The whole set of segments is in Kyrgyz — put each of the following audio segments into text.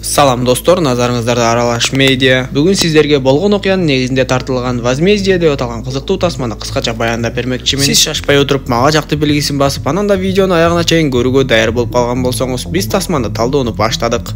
Салам достор, назарыңыздарда Аралаш медиа. Бүгүн сиздерге болгон окуянын негизинде тартылган возмездие деп аталган кызыктуу тасманы кыскача баяндап бермекчимин. Сиз шашпай отуруп мага жакты белгисин басып, анан да видеону аягына чейин көрүүгө даяр болуп калган болсоңуз, биз тасманы талдоону баштадык.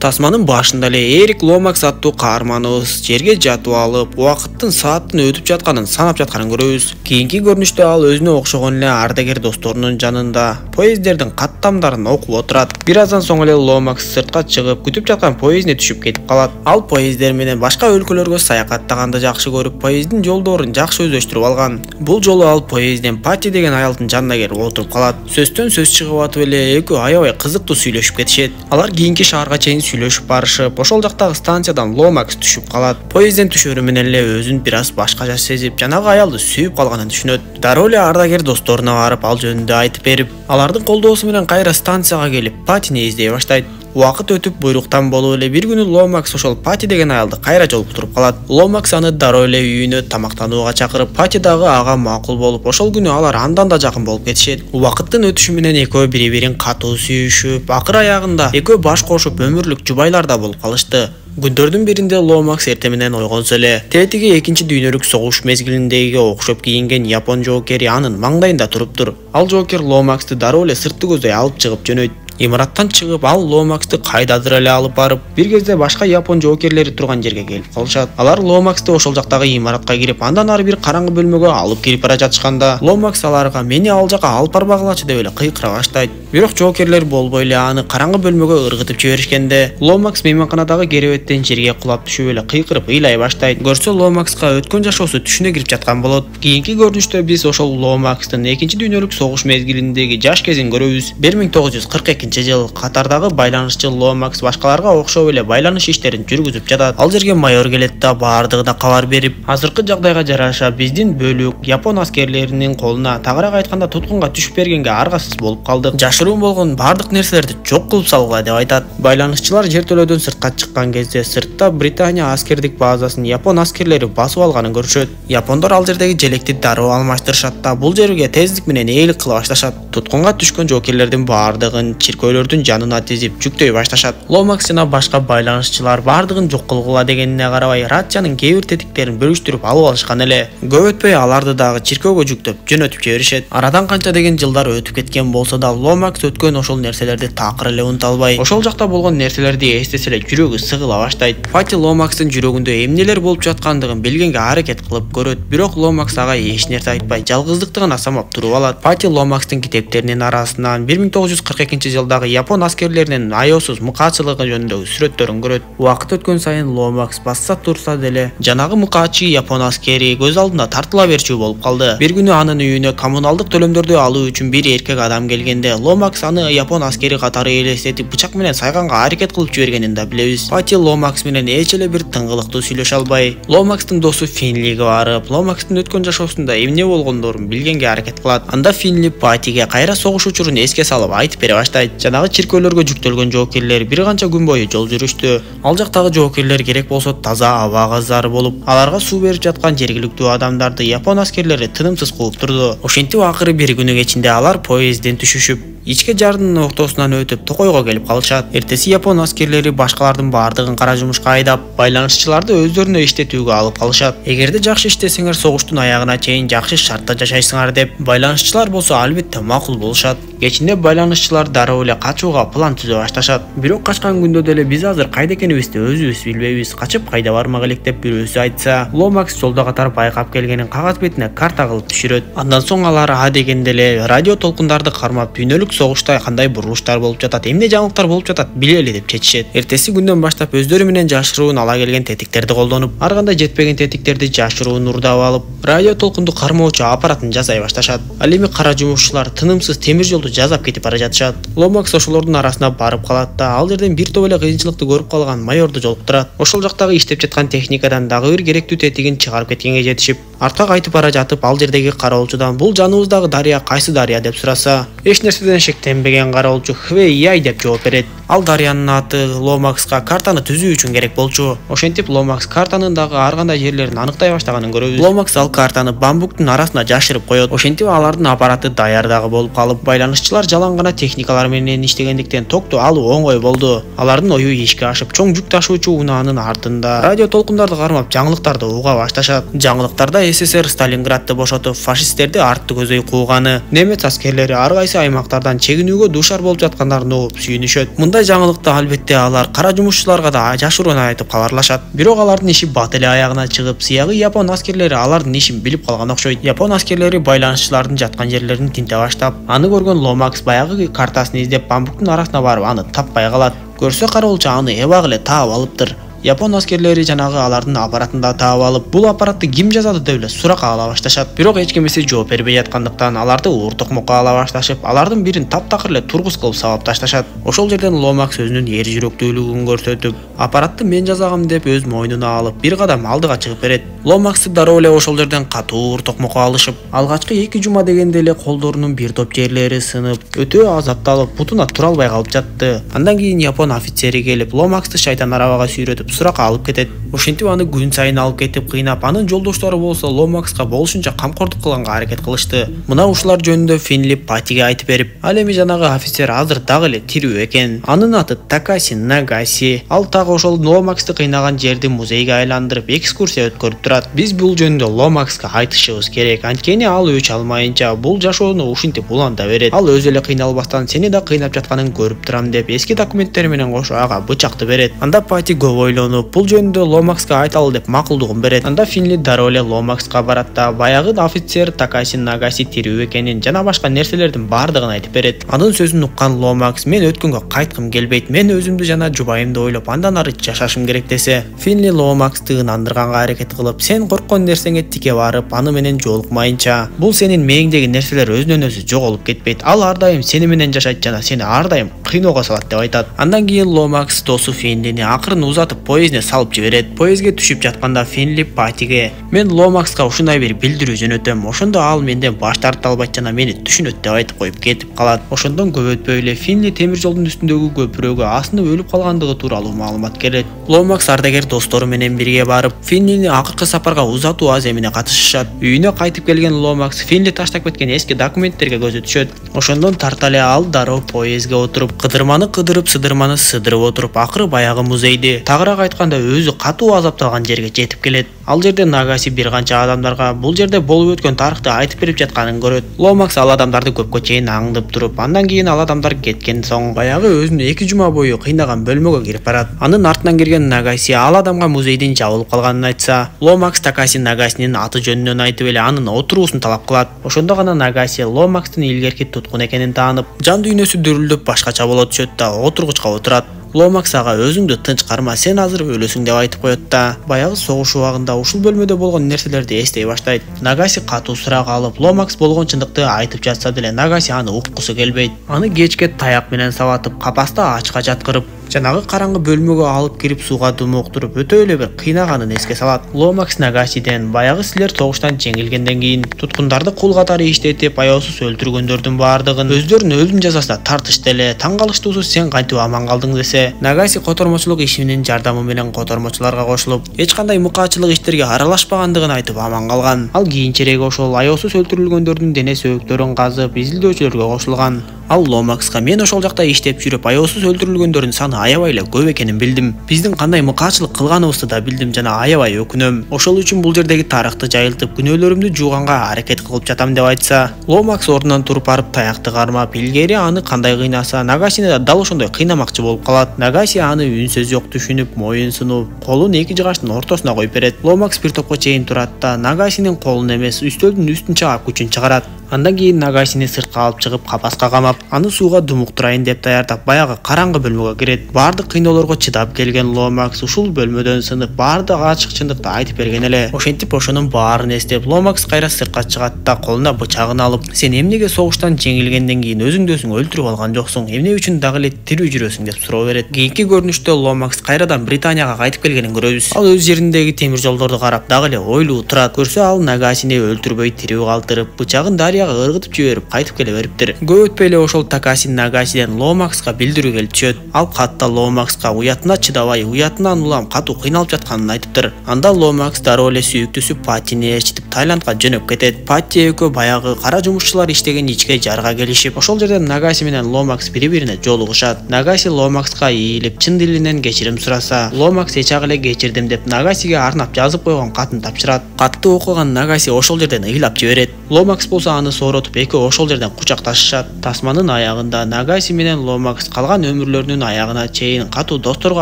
Тасманын башында эле Эрик Ломакс аттуу каарманыбыз жерге жатып алып, убакыттын сааттын өтүп жатканын санап жатканын көрөбүз. Кийинки көрүнүштө ал өзүнө окшогон эле ардагер досторунун жанында поезддердин каттамдарын окуп отурат. Бир аздан соң эле Ломакс сыртка чыгып, күтүп жаткан поездине түшүп кетип калат. Ал поезддер менен башка өлкөлөргө саякаттаганды жакшы көрүп, поезддин жолдорун жакшы өздөштүрүп алган. Бул жолу ал поездден Пати деген аялдын жанына келип отуруп калат. Сөздөн сөз чыгып атып эле экөө аябай кызыктуу сүйлөшүп кетишет. Алар кийинки шаарга чейин сүйлөшүп барышып, ошол жактагы станциядан Ломакс түшүп калат. Поездден түшөрү менен эле өзүн бир аз башкача сезип, жанагы аялды сүйүп калганын түшүнөт. Дароо эле ардагер досторуна барып, ал жөнүндө айтып берип, алардын колдоосу менен кайра станцияга келип, Патини издей баштайт. Убакыт өтүп, буйруктан болуп эле бир күнү Ломакс ошол Пати деген аялды кайра жолуктуруп калат. Ломакс аны дароо эле үйүнө тамактанууга чакырып, Пати дагы ага макул болуп, ошол күнү алар андан да жакын болуп кетишет. Убакыттын өтүшү менен экөө бири-бирин катуу сүйүшүп, акыр аягында экөө баш кошуп өмүрлүк жубайлар да болуп калышты. Күндөрдүн биринде Ломакс эрте менен ойгонсо эле, тетиги экинчи дүйнөлүк согуш мезгилиндеги окшоп кийинген япон жоокери анын маңдайында туруптур. Ал жоокер Ломаксты дароо эле сыртты көздөй алып чыгып жөнөйт. Имараттан чыгып, ал Ломаксты кайдадыр эле алып барып, бир кезде башка япон жоокерлери турган жерге келип калышат. Алар Ломаксты ошол жактагы имаратка кирип, андан ары бир караңгы бөлмөгө алып кирип бара жатышканда, Ломакс аларга "Мени ал жака алып барбагылачы" деп эле кыйкыра баштайт. Бирок жоокерлер болбой эле аны караңгы бөлмөгө ыргытып жиберишкенде, Ломакс мейманканадагы керебеттен жерге кулап түшүп эле кыйкырып ыйлай баштайт. Көрсө Ломакска өткөн жашоосу түшүнө кирип жаткан болот. Кийинки көрүнүштө биз ошол Ломакстын экинчи дүйнөлүк согуш мезгилиндеги жаш кезин көрөбүз. 1942-жыл катардагы байланышчы Ломакс башкаларга окшоп эле байланыш иштерин жүргүзүп жатат. Ал жерге майор келет да баардыгына кабар берип, азыркы жагдайга жараша биздин бөлүк япон аскерлеринин колуна, тагыраак айтканда туткунга түшүп бергенге аргасыз болуп калдык. Жашыруун болгон баардык нерселерди жок кылып салгыла деп айтат. Байланышчылар жертөлөөдөн сыртка чыккан кезде сыртта Британия аскердик базасын япон аскерлери басып алганын көрүшөт. Япондор ал жердеги желекти дароо алмаштырышат да бул жерге тездик менен ээлик кыла башташат. Туткунга түшкөн жоокерлердин баардыгын чиркөөлөрдүн жанына тизип жүктөй башташат. Ломакс жана башка байланышчылар баардыгын жок кылгыла дегенине карабай, рациянын кээ бир тетиктерин бөлүштүрүп алып алышкан эле. Көп өтпөй аларды дагы чиркөөгө жүктөп жөнөтүп жиберишет. Арадан канча деген жылдар өтүп кеткен болсо да, Ломакс өткөн ошол нерселерди такыр эле унута албай, ошол жакта болгон нерселерди эстесе эле жүрөгү сыгыла баштайт. Пати Ломакстын жүрөгүндө эмнелер болуп жаткандыгын билгенге аракет кылып көрөт, бирок Ломакс ага эч нерсе айтпай, жалгыздыктыгын асамап туруп алат. Пати Ломакстын китептеринин арасынан 1942-жылдагы япон аскерлеринин аеосуз мыкаачылыгы жөнүндөгү сүрөттөрүн көрөт. Убакыт өткөн сайын Ломакс басса турса деле, жанагы мыкаачы япон аскери көз алдында тартыла берчү болуп калды. Бир күнү анын үйүнө коммуналдык төлөмдөрдү алуу үчүн бир эркек адам келгенде, Ломакс аны япон аскери катары элестетип, бычак менен сайганга аракет кылып жибергенин да билебиз. Пати Ломакс менен эч эле бир тыңгылыктуу сүйлөшө албай, Ломакстын досу Финлиге барып, Ломакстын өткөн жашоосунда эмне болгондорун билгенге аракет кылат. Анда Финли Патиге кайра согуш учурун эске салып айтып бере баштайт. Жанагы чиркөөлөргө жүктөлгөн жоокерлер бир канча күн бою жол жүрүштү. Ал жактагы жоокерлер керек болсо таза абага зар болуп, аларга суу берип жаткан жергиликтүү адамдарды япон аскерлери тынымсыз кууп турду. Ошентип акыры бир күнү кечинде алар поездден түшүшүп, ичке жардын ортосунан өтүп Токойго келип калышат. Эртеси япон аскерлери башкалардын баардыгын кара жумушка айдап, байланышчыларды өздөрүнө иштетүүгө алып калышат. Эгерде жакшы иштесеңер, согуштун аягына чейин жакшы шартта жашайсыңар деп, байланышчылар болсо албетте макул болушат. Кечинде байланышчылар дароо эле качууга план түзө башташат. Бирок качкан күндө деле биз азыр кайда экенибизди өзүбүз билбейбиз, качып кайда бармак элек деп бирөөсү айтса, Ломакс жолдо катар байкап келгенин кагаз бетине карта кылып түшүрөт. Андан соң алар дегенде эле радио толкундарды кармап, дүйнөлүк согушта кандай бурулуштар болуп жатат, эмне жаңылыктар болуп жатат билели деп чечишет. Эртеси күндөн баштап өздөрү менен жашыруун ала келген тетиктерди колдонуп, ар кандай жетпеген тетиктерди жашыруун урдап алып, радио толкунду кармоочу аппаратын жасай башташат. Ал эми кара жумушчулар тынымсыз темир жолду жазап кетип бара жатышат. Ломакс ошолордун арасына барып калат да, ал жерден бир топ эле кыйынчылыкты көрүп калган майорду жолуктурат. Ошол жактагы иштеп жаткан техникадан дагы бир керектүү тетигин чыгарып кеткенге жетишип, артка кайтып бара жатып, ал жердеги кароолчудан бул жаныбыздагы дарыя кайсы дарыя деп сураса, эч нерседен шектенбеген кароолчу Хвей Яй деп жооп берет. Ал дарыянын аты Ломакска картаны түзүү үчүн керек болчу. Ошентип Ломакс картанын дагы ар кандай жерлерин аныктай баштаганын көрөбүз. Ломакс ал картаны бамбуктун арасына жашырып коет. Ошентип алардын аппараты даяр дагы болуп калып, байланышчылар жалаң гана техникалар менен иштегендиктен токту алуу оңой болду. Алардын ою ишке ашып, чоң жүк ташуучу унаанын артында радио толкундарды кармап жаңылыктарды уга башташат. Жаңылыктарда СССР Сталинградты бошотуп, фашисттерди артты көзөй кууганы, немец аскерлери ар кайсы аймактардан чегинүүгө дуушар болуп жаткандарын угуп сүйүнүшөт. Мындай жаңылыкты албетте алар кара жумушчуларга да жашыруун айтып кабарлашат. Бирок алардын иши бат эле аягына чыгып, сыягы япон аскерлери алардын ишин билип калган окшойт. Япон аскерлери байланышчылардын жаткан жерлерин тинте баштап, аны көргөн Ломакс баягы картасын издеп бамбуктун арасына барып аны таппай калат. Көрсө кароолчу аны эбак эле таап алыптыр. Япон аскерлери жанагы алардын аппаратында таап алып, бул аппаратты ким жасады деп эле суракка ала башташат. Бирок эч кимиси жооп бербей жаткандыктан аларды ууртукмукка ала башташып, алардын бирин таптакыр эле тургуз кылып сабап ташташат. Ошол жерден Ломакс өзүнүн эр жүрөктүүлүгүн көрсөтүп, аппаратты мен жасагам деп өз мойнуна алып, бир кадам алдыга чыгып берет. Ломаксты дароо эле ошол жерден катуу ууртукмукка алышып, алгачкы 2 жума дегенде эле колдорунун бир топ жерлери сынып, өтө азапталып, бутуна тура албай калып жатты. Андан кийин япон офицери келип, Ломаксты шайтан арабага сүйрөтүп суракка алып кетет. Ошентип аны күн сайын алып кетип кыйнап, анын жолдоштору болсо Ломакска болушунча камкордук кылганга аракет кылышты. Мына ушулар жөнүндө Финли Патиге айтып берип, ал эми жанагы офицер азыр дагы эле тирүү экен. Анын аты Такаси Нагаси. Ал так ошол Ломаксты кыйнаган жерди музейге айландырып, экскурсия өткөрүп турат. Биз бул жөнүндө Ломакска айтышыбыз керек. Анткени ал өч алмайынча бул жашоону ушинтип уланда берет. Ал өзү эле кыйналбастан сени да кыйнап жатканын көрүп турам деп эски документтер менен кошо ага бычакты берет. Анда Пати көп ойлонуп, бул жөнүндө Ломакска айталы деп макулдугун берет. Анда Финли дароо эле Ломакска барат да баягы офицер Такаси Нагаси тирүү экенин жана башка нерселердин бардыгын айтып берет. Анын сөзүн уккан Ломакс, мен өткөнгө кайткым келбейт, мен өзүмдү жана жубайымды ойлоп андан ары жашашым керек десе, Финли Ломаксты ынандырганга аракет кылып, сен корккон нерсеңе тике барып, аны менен жолукмайынча, бул сенин мээңдеги нерселер өзүнөн өзү жоголуп кетпейт. Ал ар дайым сени менен жашайт жана сени ар дайым кыйноого салат деп айтат. Андан кийин Ломакс досу Финлини акырын узатып поездине салып жиберет. Поездге түшүп жатканда Финли Патиге, мен Ломакска ушундай бир билдирүү жөнөтөм, ошондо ал менден баш тарта албайт жана мени түшүнөт деп айтып коюп кетип калат. Ошондон көп өтпөй эле Финли темир жолдун үстүндөгү көпүрөгө асынып өлүп калгандыгы тууралуу маалымат келет. Ломакс ардагер достору менен бирге барып, Финлини акыркы сапарга узатуу аземине катышышат. Үйүнө кайтып келген Ломакс Финли таштап кеткен эски документтерге көзү түшөт. Ошондон тарта эле ал дароо поездге отуруп, кыдырманы кыдырып, сыдырманы сыдырып отуруп, акыры баягы музейди, тагыраак айтканда өзү катуу азапталган жерге жетип келет. Ал жерде Нагаси бир канча адамдарга бул жерде болуп өткөн тарыхты айтып берип жатканын көрөт. Ломакс ал адамдарды көпкө чейин аңдып туруп, андан кийин ал адамдар кеткен соң баягы өзүн 2 жума бою кыйнаган бөлмөгө кирип барат. Анын артынан кирген Нагаси ал адамга музейдин жабылып калганын айтса, Ломакс Такаси Нагасинин аты жөнүнөн айтып эле анын отуруусун талап кылат. Ошондо гана Нагаси Ломакстын илгерки туткун экенин таанып, жан дүйнөсү дүрүлдөп башкача боло түшөт да отургучка отурат. Ломакс ага өзүңдү тынч карма, сен азыр өлөсүң деп айтып коет да баягы согуш убагында ушул бөлмөдө болгон нерселерди эстей баштайт. Нагаси катуу сурак алып, Ломакс болгон чындыкты айтып жатса деле Нагаси аны уккусу келбейт. Аны кечке таяк менен сабатып, капаста ачка жаткырып, жанагы караңгы бөлмөгө алып кирип сууга думуктуруп өтө эле бир кыйнаганын эске салат. Ломакс Нагасиден баягы силер согуштан жеңилгенден кийин туткундарды кул катары иштетип, аяосуз өлтүргөндөрдүн баардыгын өздөрүнүн өлүм жазасына тартышты эле. Таң калыштуусу сен кантип аман калдың десе, Нагаси котормочулук ишинин жардамы менен котормочуларга кошулуп, эч кандай мукаачылык иштерге аралашпагандыгын айтып аман калган. Ал кийинчерээк ошол аяосуз өлтүрүлгөндөрдүн дене сөөгүттөрүн казып, изилдөөчүлөргө кошулган. Ал Ломакска, мен ошол жакта иштеп жүрүп, аяосуз өлтүрүлгөндөрдүн саны аябай эле көп экенин билдим. Биздин кандай мукаачылык кылганыбызды да билдим жана аябай өкүнөм. Ошол үчүн бул жердеги тарыхты жайылтып, күнөөлөрүмдү жууганга аракет кылып жатам деп айтса, Ломакс ордунан туруп барып таякты кармап, илгери аны кандай кыйнаса, Нагасини да дал ошондой кыйнамакчы болуп калат. Нагаси аны үнсөз жок түшүнүп, моюн сунуп, колун 2 жыгачтын ортосуна коюп берет. Ломакс бир топко чейин турат да Нагасинин колун эмес, үстөлдүн үстүн чаап күчүн чыгарат. Андан кийин Нагасини сыртка алып чыгып капаска камап, аны сууга думуктурайын деп даярдап, баягы караңгы бөлмөгө кирет. Бардык кыйноолорго чыдап келген Ломакс ушул бөлмөдөн сынып, бардык ачык чындыкты айтып берген эле. Ошентип ошонун баарын эстеп, Ломакс кайра сыртка чыгат да колуна бычагын алып, сен эмнеге согуштан жеңилгенден кийин өзүңдү өзүң өлтүрүп алган жоксуң, эмне үчүн дагы эле тирүү жүрөсүң деп суроо берет. Кийинки көрүнүштө Ломакс кайрадан Британияга кайтып келгенин көрөбүз. Ал өз жериндеги темир жолдорду карап дагы эле ойлуу турат. Көрсө ал Нагасини өлтүрбөй тирүү калтырып, бычагын дарыяга баягы ыргытып жиберип кайтып келе бериптир. Көп өтпөй эле ошол Такаси Нагасиден Ломакска билдирүү келип түшөт. Ал катта Ломакска уятына чыдабай, уятынан улам катуу кыйналып жатканын айтыптыр. Анда Ломакс дароо эле сүйүктүүсү Паттини ээрчитип Таиландга жөнөп кетет. Патти экөө баягы кара жумушчулар иштеген ичке жарга келишип, ошол жерден Нагаси менен Ломакс бири-бирине жолугушат. Нагаси Ломакска ийилип, чын дилинен кечирим сураса, Ломакс эч ак эле кечирдим деп Нагасиге арнап жазып койгон катын тапшырат. Катты окуган Нагаси ошол жерден ыйлап жиберет. Ломакс болсо аны сооротуп экөө ошол жерден кучакташышат. Тасманын аягында Нагаси менен Ломакс калган өмүрлөрүнүн аягына чейин катуу досторго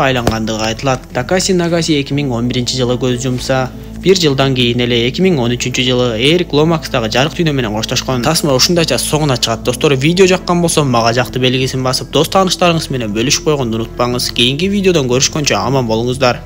айлангандыгы айтылат. Такаси Нагаси 2011-жылы көз жумса, бир жылдан кийин эле 2013-жылы Эрик Ломакс дагы жарык дүйнө менен коштошкон. Тасма ушундайча соңуна чыгат. Достор, видео жаккан болсо мага жакты белгисин басып, дос тааныштарыңыз менен бөлүшүп койгонду унутпаңыз. Кийинки видеодон көрүшкөнчө аман болуңуздар.